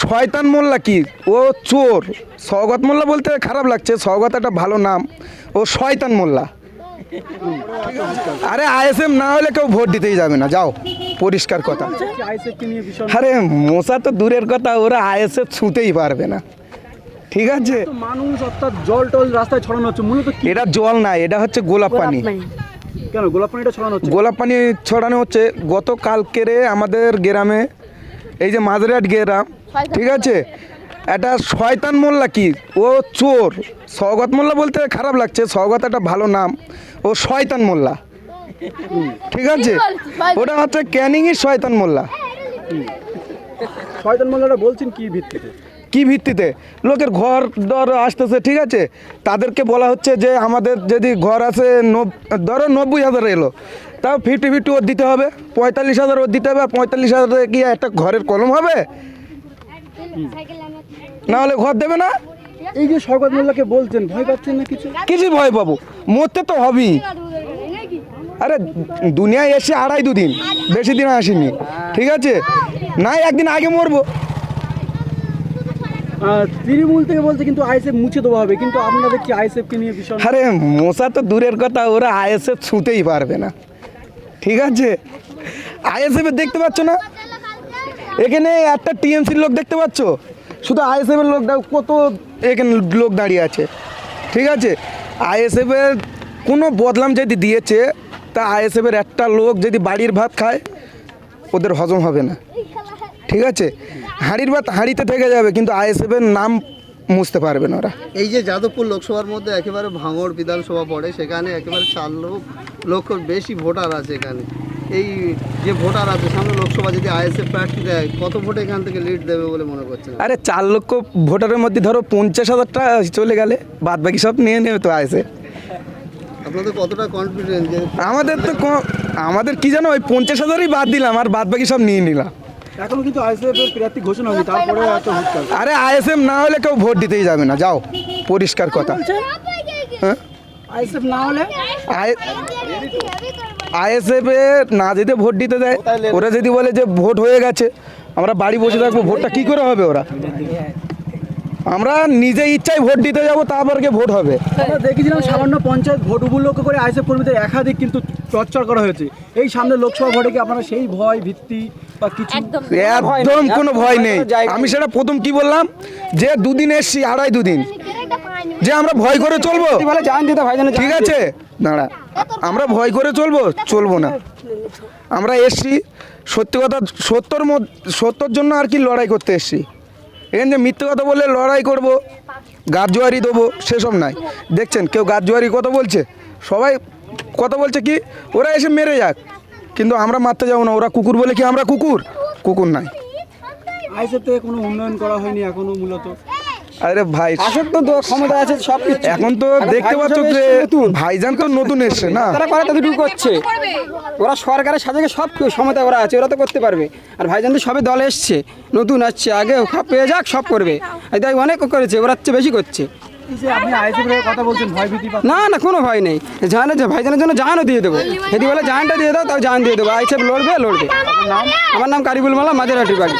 শয়তান মোল্লা কি ও চোর। সওগাত মোল্লা বলতে খারাপ লাগছে, সওগাত একটা ভালো নাম, ও শয়তান মোল্লা। আরে আইএসএফ না হলে কেউ ভোট দিতেই যাবে না, যাও, পরিষ্কার কথা। আরে মশা তো দূরের কথা, ওরা আইএসএফ ছুঁতেই পারবে না, ঠিক আছে। মানুষ অর্থাৎ জল টল রাস্তায় ছড়ানো হচ্ছে, মূলত কি? এটা জল না, এটা হচ্ছে গোলাপ পানি। কেন গোলাপ পানিটা ছড়ানো হচ্ছে? গোলাপ পানি ছড়ানো হচ্ছে গতকালকেরে আমাদের গ্রামে, এই যে মাঝরাট গ্রাম, ঠিক আছে। একটা শয়তান মোল্লা কি ও চোর। সওগাত মোল্লা বলতে খারাপ লাগছে, সওগাত একটা ভালো নাম, ও শয়তান মোল্লা, ঠিক আছে। ওটা হচ্ছে ক্যানিংয়ের শয়তান মোল্লা। শয়তান মোল্লারা বলছেন কি ভিত্তিতে? কি ভিত্তিতে? লোকের ঘর দর আসতেছে, ঠিক আছে, তাদেরকে বলা হচ্ছে যে আমাদের যদি ঘর আসে ধরো 90,000 এলো, তাও 50-50 ওর দিতে হবে, 45,000 ওর দিতে হবে। আর 45,000 কি একটা ঘরের কলম হবে? না হলে ঘর দেবে না। এই যে শওকত মোল্লাকে বলছেন, ভয় পাচ্ছেন না কিছু? কিছু ভয় পাবো? মরতে তো হবেই। আরে দুনিয়ায় এসে 2.5 দিন, বেশি দিন আসেনি, ঠিক আছে, নাই একদিন আগে মরবো। তৃণমূল থেকে বলছে কিন্তু আইএসএফ মুছে দেওয়া হবে, কিন্তু আপনারা দেখছি আইএসএফকে নিয়ে ভীষণ। আরে মশা তো দূরের কথা, ওরা আইএসএফ ছুঁতেই পারবে না, ঠিক আছে। আইএসএফ দেখতে পাচ্ছ না, এখানে একটা টিএমসির লোক দেখতে পাচ্ছ, শুধু আইএসএফ এর লোক কত এখানে লোক দাঁড়িয়ে আছে, ঠিক আছে। আইএসএফ এর কোনো বদলাম যদি দিয়েছে, তা আইএসএফ এর একটা লোক যদি বাড়ির ভাত খায়, ওদের হজম হবে না, ঠিক আছে। হাঁড়ির ভাত হাঁড়িতে থেকে যাবে, কিন্তু আইএসএফ এর নাম মুছতে পারবে না ওরা। এই যে যাদবপুর লোকসভার মধ্যে একেবারে ভাঙড় বিধানসভা পড়ে, সেখানে একেবারে 4 লক্ষ বেশি ভোটার আছে এখানে। এই যে ভোটার আছে, সামনে লোকসভা যদি আইএসএফ প্রার্থী দেয়, কত ভোটে এখান থেকে লিড দেবে বলে মনে করছেন? আরে 4 লক্ষ ভোটারের মধ্যে ধরো 50,000টা চলে গেলে, বাদ বাকি সব নিয়ে নেবে তো আইএসএফ। আপনাদের কতটা কনফিডেন্স যে? আমাদের কি জানো, ওই 50,000ই বাদ দিলাম, আর বাদ বাকি সব নিয়ে নিলাম। এখন কিন্তু আইএসএফ এর প্রার্থী ঘোষণা হয়নি, তারপরে এত হুটকার। আরে আইএসএফ না হলে কেউ ভোট দিতেই যাবে না, যাও, পরিষ্কার কথা। হ্যাঁ, আইএসএফ না হলে আইএসএফ না যদি ভোট দিতে দেয়, ওরা যদি বলে যে ভোট হয়ে গেছে, আমরা বাড়ি বসে থাকবো, ভোটটা কি করে হবে? ওরা আমরা নিজে ইচ্ছায় ভোট দিতে যাবো, তারপর গিয়ে ভোট হবে। আমরা দেখেছিলাম সামান্য পঞ্চায়েত ভোট উপলক্ষ করে আইএসএফ কর্মীদের একাধিক কিন্তু টর্চার করা হয়েছে। এই সামনে লোকসভা ভোটে কি আপনারা সেই ভয় ভিত্তি বা কিছু? একদম কোনো ভয় নেই। আমি সেটা প্রথম কি বললাম, যে 2 দিন এসছি, 2.5 দিন, যে আমরা ভয় করে চলবো? ঠিক আছে, দাঁড়া, আমরা ভয় করে চলবো না। আমরা এসছি সত্যি কথা, সত্যর জন্য আর কি লড়াই করতে এসছি। এখানে যে মিথ্যে কথা বললে লড়াই করব, গাছজুয়ারি দেবো, সেসব নাই। দেখছেন কেউ গাছজুয়ারি কথা বলছে? সবাই কথা বলছে কি ওরা এসে মেরে যাক, কিন্তু আমরা মারতে যাবো না। ওরা কুকুর বলে কি আমরা কুকুর নাই। আইএসএফ থেকে কোনো উন্নয়ন করা হয়নি এখনো মূলত। আরে ভাই, শাসক তো ক্ষমতা আছে সব কিছু। এখন তো দেখতে পাচ্ছ যে ভাইজান তো নতুন এসছে না, তারা করে তাদের করছে, ওরা সরকারের সাথে সব ক্ষমতা ওরা আছে, ওরা তো করতে পারবে। আর ভাইজান তো সবে দলে এসছে, নতুন আসছে, আগে সব পেয়ে যাক, সব করবে। তাই অনেক করেছে, ওরা হচ্ছে বেশি করছে। আপনি আইএসএফ এর কথা বলছেন, ভয় ভীতি? না, কোনো ভয় নেই। জানে যে ভাইজানের জন্য জানও দিয়ে দেবো, যদি বলে জানটা দিয়ে দাও, তাও জান দিয়ে দেবো। আইএসএফ লড়বে। আমার নাম কারিবুল মোল্লা, মাঝেরহাটি বাড়ি।